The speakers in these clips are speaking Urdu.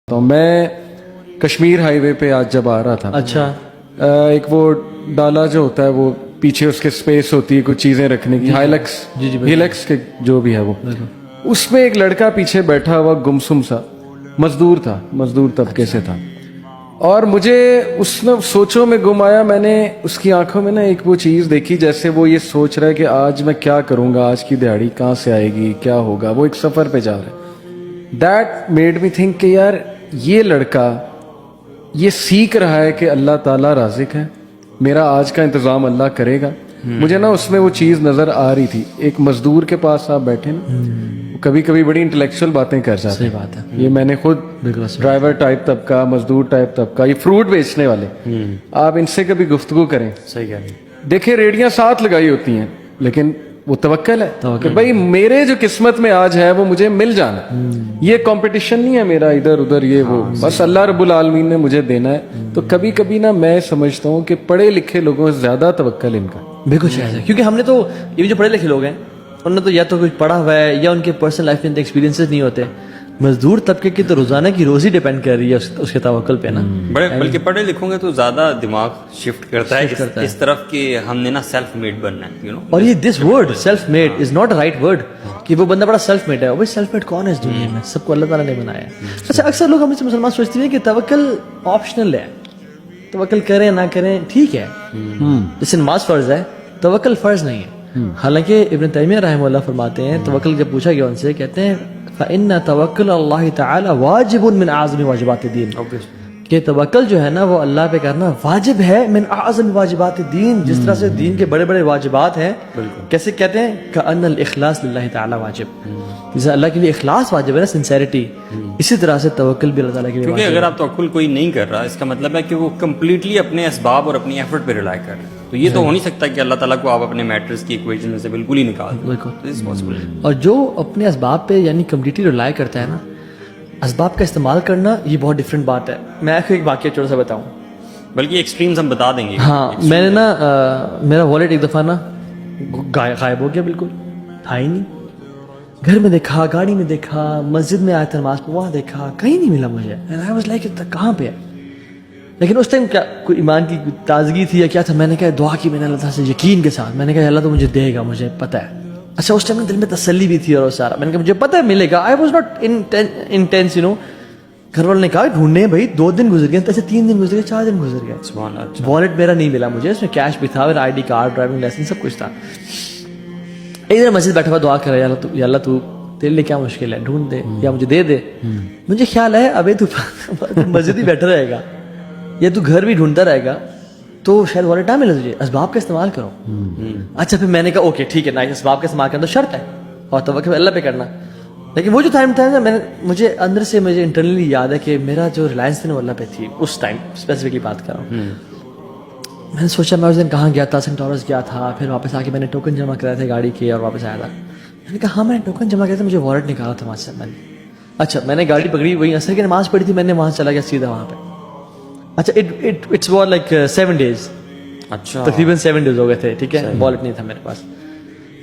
تو میں کشمیر ہائی وے پہ آج جب آ رہا تھا, اچھا, ایک وہ ڈالا جو ہوتا ہے وہ پیچھے اس کے سپیس ہوتی ہے کچھ چیزیں رکھنے کی, ہائلکس ہیلکس کے جو بھی ہے وہ, اس میں ایک لڑکا پیچھے بیٹھا ہوا گمسم سا مزدور تھا, مزدور طبقے سے تھا, اور مجھے اس نے سوچوں میں گم آیا. میں نے اس کی آنکھوں میں نا ایک وہ چیز دیکھی جیسے وہ یہ سوچ رہا ہے کہ آج میں کیا کروں گا, آج کی دہاڑی کہاں سے آئے گی, کیا ہوگا. وہ ایک سفر پہ جا رہا ہے. دیٹ میڈ می تھنک کہ یار یہ لڑکا یہ سیکھ رہا ہے کہ اللہ تعالیٰ رازق ہے, میرا آج کا انتظام اللہ کرے گا. مجھے نا اس میں وہ چیز نظر آ رہی تھی. ایک مزدور کے پاس آپ بیٹھے نا, کبھی کبھی بڑی انٹلیکچوئل باتیں کر جاتے ہیں. صحیح بات ہے. یہ میں نے خود ڈرائیور ٹائپ طبقہ, مزدور ٹائپ طبقہ, یہ فروٹ بیچنے والے, آپ ان سے کبھی گفتگو کریں. صحیح کہہ رہے ہیں. دیکھیں ریڑیاں ساتھ لگائی ہوتی ہیں لیکن وہ توکل ہے کہ بھائی میرے جو قسمت میں آج ہے وہ مجھے مل جانا. یہ کمپٹیشن نہیں ہے میرا ادھر ادھر یہ وہ, بس اللہ رب العالمین نے مجھے دینا ہے. تو کبھی کبھی نا میں سمجھتا ہوں کہ پڑھے لکھے لوگوں سے زیادہ توکل ان کا. بالکل شاید ہے, کیونکہ ہم نے تو یہ جو پڑھے لکھے لوگ ہیں انہوں نے تو یا تو کچھ پڑھا ہوا ہے یا ان کے پرسنل لائف میں ایکسپیرینسز نہیں ہوتے. مزدور طبقے کی تو روزانہ کی روزی ڈیپینڈ کر رہی ہے اس کے توکل پہ نا. بلکہ پڑھے لکھوں گے تو زیادہ دماغ شفٹ کرتا ہے اس طرف کہ ہم نے نا سیلف میڈ بننا ہے. اور یہ this word self made is not a right word کہ وہ بندہ بڑا سیلف میڈ ہے. وہ سیلف میڈ کون ہے اس دنیا میں؟ سب کو اللہ تعالیٰ نے بنایا ہے. اچھا, اکثر لوگ ہم سے مسلمان سوچتے ہیں کہ توکل آپشنل ہے, توکل کریں نہ کریں ٹھیک ہے, جیسے نماز فرض ہے توکل فرض نہیں ہے. حالانکہ ابن تیمیہ رحمہ اللہ فرماتے ہیں توکل جب پوچھا گیا ان سے, کہتے ہیں فَإِنَّ تَوَكُّلَ اللَّهِ تَعَالَى وَاجِبٌ مِنْ أَعْظَمِ واجبات الدین, کہ توکل جو ہے نا وہ اللہ پہ کرنا واجب ہے, من اعظم واجبات الدین, جس طرح سے دین کے بڑے بڑے واجبات ہیں. کیسے کہتے ہیں کأن الاخلاص للہ تعالی واجب, جیسے اللہ کے لیے اخلاص واجب ہے نا, سنسیریٹی, اسی طرح سے توکل بھی اللہ تعالیٰ کے لیے کیونکہ اگر آپ توکل کوئی نہیں کر رہا اس کا مطلب ہے کہ وہ کمپلیٹلی اپنے اسباب اور اپنی ایفرٹ پہ ریلائی کر رہے ہیں. تو یہ تو ہو نہیں سکتا کہ اللہ تعالیٰ کو آپ اپنے میٹرز کی ایکویشن میں سے بالکل ہی نکال دیں. اور جو اپنے اسباب پہ یعنی کمپلیٹلی ریلائی کرتا ہے نا, اسباب کا استعمال کرنا یہ بہت ڈفرینٹ بات ہے. میں آپ کو ایک واقعہ چھوٹا سا بتاؤں, بلکہ ایکسٹریمز ہم بتا دیں گے. ہاں, میں نے نا میرا والیٹ ایک دفعہ نا غائب ہو گیا, بالکل تھا ہی نہیں. گھر میں دیکھا, گاڑی میں دیکھا, مسجد میں آیا تھا نماز پہ وہاں دیکھا, کہیں نہیں ملا مجھے. I was like کہاں پہ ہے؟ لیکن اس ٹائم کیا کوئی ایمان کی تازگی تھی یا کیا تھا, میں نے کہا دعا کی میں نے اللہ تعالیٰ سے یقین کے ساتھ, میں نے کہا اللہ تو مجھے دے گا, مجھے پتہ ہے. اچھا اس ٹائم دل میں تسلی بھی تھی اور سارا, میں نے کہا مجھے پتہ ہے ملے گا. آئی واز ناٹ انٹینس گھر والوں نے کہا ڈھونڈنے, بھائی 2 دن گزر گئے, ایسے 3 دن گزر گئے, 4 دن گزر گئے, والیٹ میرا نہیں ملا مجھے. اس میں کیش بھی تھا, میرا ID کارڈ, ڈرائیونگ لائسنس, سب کچھ تھا. ایک دن مسجد بیٹھا ہوا دعا کر رہا ہے, یا اللہ تو تیرے لیے کیا مشکل ہے, ڈھونڈ دے یا مجھے دے دے. مجھے خیال ہے ابھی تو مسجد ہی بیٹھا رہے گا یا تو گھر بھی ڈھونڈتا رہے گا تو شاید والیٹ نہ ملے تجھے, اسباب کا استعمال کرو. اچھا پھر میں نے کہا اوکے ٹھیک ہے, نہ اسباب کا استعمال کرنا تو شرط ہے اور توکل اللہ پہ کرنا. لیکن وہ جو ٹائم تھا نا, مجھے اندر سے مجھے انٹرنلی یاد ہے کہ میرا جو ریلائنس تھی نا وہ اللہ پہ تھی اس ٹائم, اسپیسیفکلی بات کر رہا ہوں. میں نے سوچا میں اس دن کہاں گیا تھا, سینٹ ٹورس گیا تھا, پھر واپس آ کے میں نے ٹوکن جمع کرائے تھے گاڑی کے اور واپس آیا تھا. میں نے کہا ہاں میں نے ٹوکن جمع کیا تھا, مجھے والیٹ نکالا تھا وہاں سے میں نے. اچھا میں نے گاڑی پکڑی, وہی عصر کی نماز پڑھی تھی, میں نے وہاں چلا گیا سیدھا وہاں پہ. اچھا اٹس واز لائک 7 days, اچھا تقریباً 7 days ہو گئے تھے, ٹھیک ہے, والیٹ نہیں تھا میرے پاس.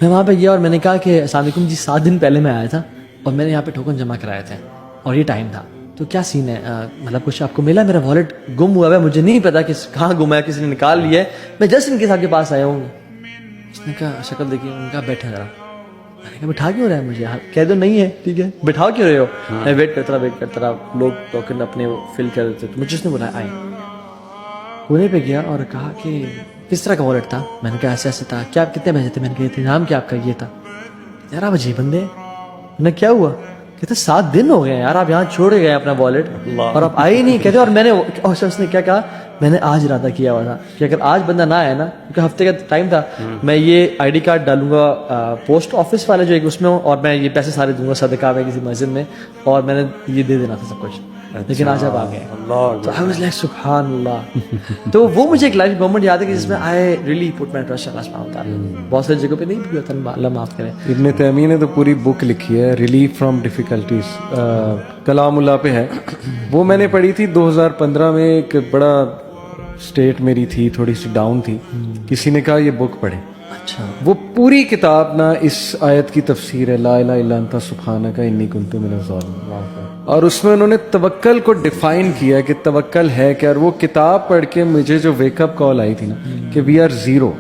میں وہاں پہ گیا اور میں نے کہا کہ السلام علیکم جی, 7 دن پہلے میں آیا تھا اور میں نے یہاں پہ ٹوکن جمع کرائے تھے اور یہ ٹائم تھا, تو کیا سین ہے, مطلب کچھ آپ کو ملا؟ میرا والیٹ گم ہوا ہے, مجھے نہیں پتا کہ کہاں گم ہے, کسی نے نکال لیا ہے, میں جسٹ ان کے صاحب کے پاس آیا ہوں. اس نے کہا شکل دیکھیے, ان کا بیٹھا ذرا. میں نے کہا بٹھا کیوں رہا ہے مجھے, کہہ دو نہیں ہے ٹھیک ہے, بٹھاؤ کیوں رہے ہو؟ میں ویٹ کرتا رہا, لوگ ٹوکن اپنے فل کر دیتے, تو مجھے اس نے بلایا, آئے. کونے پہ گیا اور کہا کہ کس طرح کا والیٹ تھا؟ میں نے کہا ایسے ایسے تھا. کیا کتنے پیسے تھے؟ میں نے کہا نام کیا آپ کا؟ یہ تھا. یار آپ عجیب بندے, میں کیا ہوا؟ کہتے 7 دن ہو گئے یار, آپ یہاں چھوڑ گئے اپنا والیٹ اور آپ آئے ہی نہیں. کہتے اور میں نے, اس نے کیا کہا, میں نے آج ارادہ کیا ہوا تھا کہ اگر آج بندہ نہ آیا نا, کیونکہ ہفتے کا ٹائم تھا, میں یہ ID کارڈ ڈالوں گا پوسٹ آفس والے جو ایک اس میں ہوں, اور میں یہ پیسے سارے دوں گا صدقہ میں کسی مسجد میں, اور میں نے یہ دے دینا تھا سب کچھ. لیکن آج آپ آ گئے, تو I was like سبحان اللہ. تو وہ مجھے ایک لائف مومنٹ یاد ہے کہ جس میں I really put my trust in Allah subhanahu wa ta'ala. بہت ساری جگہوں پہ نہیں بھی ہوتا, اللہ معاف کرے. ابن تیمیہ نے تو پوری بک لکھی ہے, ریلیف فرام ڈیفیکلٹیز, کلام اللہ پہ ہے. وہ میں نے پڑھی تھی 2015 میں. ایک بڑا اسٹیٹ میری تھی, تھوڑی سی ڈاؤن تھی, کسی نے کہا یہ بک پڑھے. اچھا, وہ پوری کتاب نا اس آیت کی تفسیر ہے, لا الہ الا انت سبحانک انی کنت من الظالمین. اور اس میں انہوں نے توکل کو ڈیفائن کیا کہ توکل ہے کہ، اور وہ کتاب پڑھ کے مجھے جو ویک اپ کال آئی تھی نا کہ وی آر زیرو،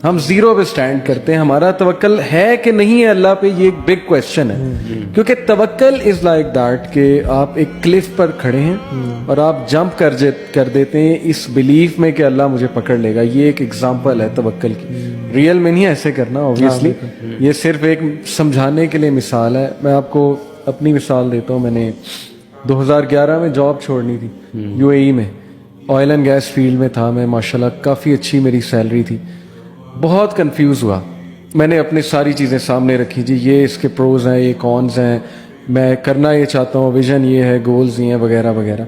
ہم زیرو پہ سٹینڈ کرتے ہیں، ہمارا توکل ہے کہ نہیں ہے اللہ پہ، یہ ایک بگ کویسچن ہے. کیونکہ توکل از لائک دیٹ کہ آپ ایک کلف پر کھڑے ہیں اور آپ جمپ کر دیتے ہیں اس بلیف میں کہ اللہ مجھے پکڑ لے گا. یہ ایک ایگزامپل ہے توکل کی. ریئل میں نہیں ایسے کرنا اوبیسلی، یہ صرف ایک سمجھانے کے لیے مثال ہے. میں آپ کو اپنی مثال دیتا ہوں. میں نے 2011 میں جاب چھوڑنی تھی UAE میں، آئل اینڈ گیس فیلڈ میں تھا میں، ماشاءاللہ کافی اچھی میری سیلری تھی. بہت کنفیوز ہوا، میں نے اپنی ساری چیزیں سامنے رکھی، جی یہ اس کے پروز ہیں، یہ کونز ہیں، میں کرنا یہ چاہتا ہوں، ویژن یہ ہے، گولز یہ ہیں وغیرہ وغیرہ.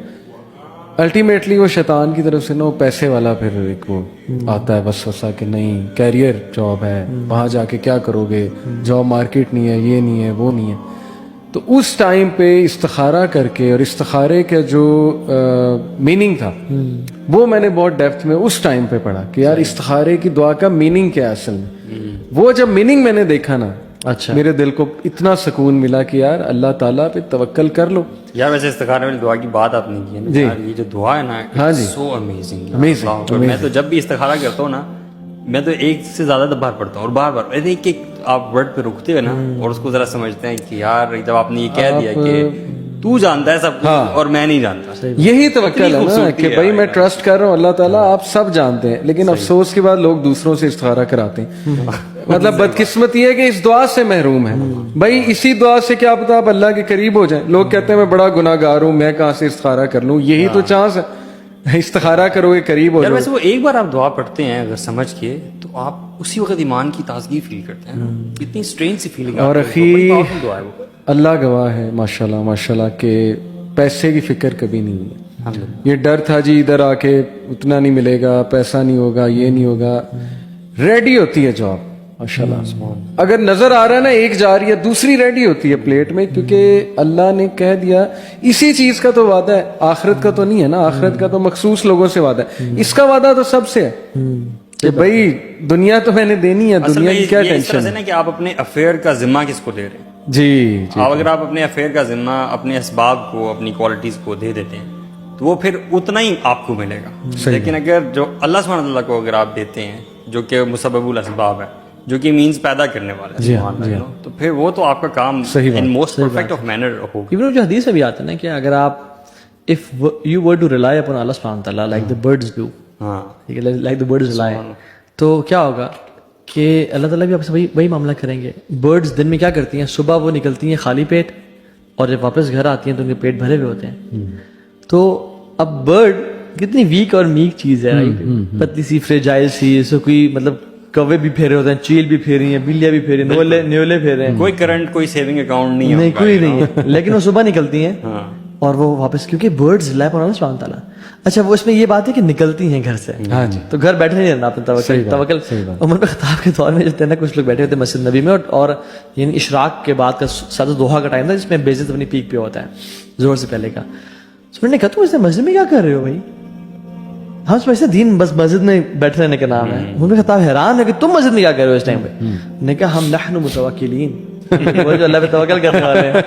الٹیمیٹلی وہ شیطان کی طرف سے نا وہ پیسے والا پھر ایک وہ آتا ہے وسوسہ کہ نہیں کیریئر جاب ہے، وہاں جا کے کیا کرو گے، جاب مارکیٹ نہیں ہے، یہ نہیں ہے، وہ نہیں ہے. تو اس ٹائم پہ استخارہ کر کے، اور استخارے کا جو میننگ تھا وہ میں نے بہت ڈیپتھ میں اس ٹائم پہ پڑھا کہ یار استخارے کی دعا کا میننگ کیا ہے اصل میں. وہ جب میننگ میں نے دیکھا نا، اچھا میرے دل کو اتنا سکون ملا کہ یار اللہ تعالیٰ پہ توکل کر لو. یار ویسے استخارے والی دعا کی بات آپ نے کی ہے نا یار، یہ جو دعا ہے نا ہاں جی، سو امیزنگ. میں تو جب بھی استخارہ کرتا ہوں نا، میں تو ایک سے زیادہ بار پڑھتا ہوں، اور بار بار ایک ایک آپ ورڈ پہ رکتے ہیں نا اور اس کو ذرا سمجھتے ہیں کہ یار جب آپ نے یہ کہہ دیا کہ تو جانتا ہے سب کچھ اور میں نہیں جانتا، یہی توکل ہے نا کہ بھائی میں ٹرسٹ کر رہا ہوں اللہ تعالیٰ آپ سب جانتے ہیں. لیکن افسوس کے بعد لوگ دوسروں سے استخارہ کراتے ہیں. مطلب بدقسمتی ہے کہ اس دعا سے محروم ہے. بھائی اسی دعا سے کیا پتا آپ اللہ کے قریب ہو جائیں. لوگ کہتے ہیں میں بڑا گناہ گار ہوں، میں کہاں سے استخارہ کر لوں. یہی تو چانس ہے، استخارہ کرو گے قریب ہو یار جاؤ. ویسے وہ ایک بار آپ دعا پڑھتے ہیں اگر سمجھ کے تو آپ اسی وقت ایمان کی تازگی فیل کرتے ہیں. اتنی اسٹرینج سی فیلنگ. اور اخی اللہ گواہ ہے ماشاءاللہ ماشاءاللہ کہ پیسے کی فکر کبھی نہیں ہے. یہ ڈر تھا جی ادھر آ کے اتنا نہیں ملے گا، پیسہ نہیں ہوگا، یہ نہیں ہوگا. ریڈی ہوتی ہے جاب ماشاءاللہ. اگر نظر آ رہا ہے نا ایک جا رہی ہے دوسری ریڈی ہوتی ہے پلیٹ میں، کیونکہ اللہ نے کہہ دیا اسی چیز کا تو وعدہ ہے، آخرت کا تو نہیں ہے نا. آخرت کا تو مخصوص لوگوں سے وعدہ ہے، اس کا وعدہ تو سب سے ہے کہ بھائی دنیا تو میں نے دینی ہے، دنیا کی کیا ٹینشن ہے. نا کہ آپ اپنے افیئر کا ذمہ کس کو دے رہے ہیں. جی اگر آپ اپنے افیئر کا ذمہ اپنے اسباب کو، اپنی کوالٹیز کو دے دیتے ہیں تو وہ پھر اتنا ہی آپ کو ملے گا. لیکن اگر جو اللہ سبحانہ تعالیٰ کو اگر آپ دیتے ہیں جو کہ مسبب الاسباب ہے، جو کہ مینز پیدا کرنے والا ہے، تو پھر وہ تو آپ کا کام in most perfect of manner ہوگا. ایون جو حدیث میں بھی آتا ہے نا کہ اگر آپ if you were to rely upon Allah subhanahu wa ta'ala like the birds do, like the birds rely, تو کیا ہوگا کہ اللہ تعالیٰ بھی آپ سے وہی معاملہ کریں گے. برڈز دن میں کیا کرتی ہیں، صبح وہ نکلتی ہیں خالی پیٹ اور جب واپس گھر آتی ہیں تو ان کے پیٹ بھرے ہوئے ہوتے ہیں. تو اب برڈ کتنی ویک اور میک چیز ہے، پتلی سی فریجائل سی، اس کو کوئی مطلب کوے بھی پھیرے ہوتے ہیں، چیل بھی پھیری ہیں، بلیاں بھی پھیری، نیولے پھیرے ہیں، کوئی کرنٹ کوئی سیونگ اکاؤنٹ نہیں نہیں کوئی نہیں ہے. لیکن وہ صبح نکلتی ہیں اور وہ واپس، کیونکہ برڈز ریلائی اپون اللہ سبحانہ تعالیٰ. اچھا وہ اس میں یہ بات ہے کہ نکلتی ہیں گھر سے، تو گھر بیٹھے نہیں رہنا اپنے توکل. عمر بن خطاب کے دور میں جو تھے نا کچھ لوگ بیٹھے ہوتے مسجد نبی میں، اور یعنی اشراق کے بعد کا ساتھ دوحہ کا ٹائم تھا جس میں بیزت اپنی پیک پہ ہوتا ہے زور سے پہلے کا. تو میں نے کہا تم اس مسجد میں کیا کر رہے ہو بھائی؟ ہم سمجھتے ہیں دین بس مسجد میں بیٹھے رہنے کا نام ہے. عمر بن خطاب حیران ہے کہ تم مسجد میں کیا کر رہے ہو اس ٹائم پہ. نے کہا ہم نحن متوکلین، وہ جو اللہ پہ توکل کرنے والے ہیں.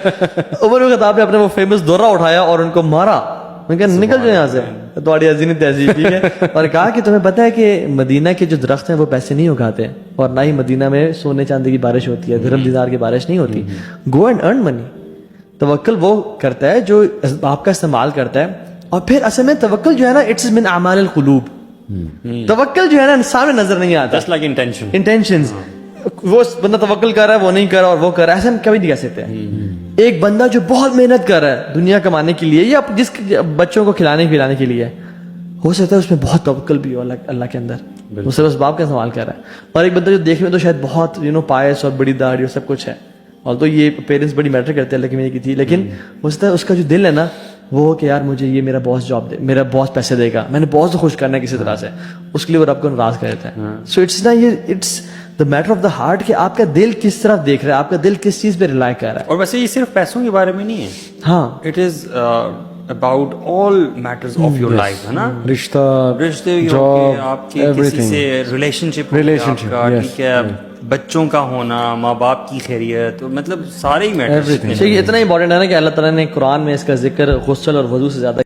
عمر بن خطاب نے اپنے وہ فیمس دورہ اٹھایا اور ان کو مارا. میں کہا نکل جائے یہاں سے، تمہاری عظیم تہذیب، ٹھیک ہے. اور کہا کہ تمہیں پتہ ہے کہ مدینہ کے جو درخت ہیں وہ پیسے نہیں اگاتے، اور نہ ہی مدینہ میں سونے چاندی کی بارش ہوتی ہے، درہم دینار کی بارش نہیں ہوتی. گو اینڈ ارن منی. توکل وہ کرتا ہے جو آپ کا استعمال کرتا ہے. اور پھر اصل میں توکل جو ہے نا اٹس من اعمال القلوب. توکل جو ہے نا سامنے نظر نہیں آتا، جسٹ لائک انٹینشنز. وہ بندہ توکل کر رہا ہے، وہ نہیں کر رہا اور وہ کر رہا ہے، ایسا ہم کبھی نہیں کہہ سکتے. ایک بندہ جو بہت محنت کر رہا ہے دنیا کمانے کے لیے یا جس بچوں کو کھلانے پلانے کے لیے، ہو سکتا ہے اس میں بہت توکل بھی ہو اللہ کے اندر، وہ صرف اسباب کا استعمال کر رہا ہے. اور ایک بندہ جو دیکھنے میں تو شاید بہت پائس اور بڑی داڑھی اور سب کچھ ہے، اور تو یہ پیرنٹس بڑی میٹر کرتے ہیں اللہ کی میری کی تھی، لیکن ہو سکتا ہے اس کا جو دل ہے نا وہ کہ یار مجھے یہ میرا باس جاب دے، میرا باس پیسے دے گا، میں نے باس کو خوش کرنا ہے کسی طرح سے، اس کے لیے وہ رب کو ناراض کر دیتا ہے. سو اٹس نا یہ it's the matter of the heart کہ آپ کا دل کس طرف دیکھ رہا ہے، آپ کا دل کس چیز پہ ریلائی کر رہا ہے. اور ویسے یہ صرف پیسوں کے بارے میں نہیں ہے، ہاں it is about all matters of your life, ہے نا. رشتے، جاب، آپ کے کسی سے ریلیشن شپ، ٹھیک ہے، بچوں کا ہونا، ماں باپ کی خیریت، مطلب سارے ہی میٹر. یہ اتنا امپورٹنٹ ہے نا کہ اللہ تعالیٰ نے قرآن میں اس کا ذکر غسل اور وضو سے زیادہ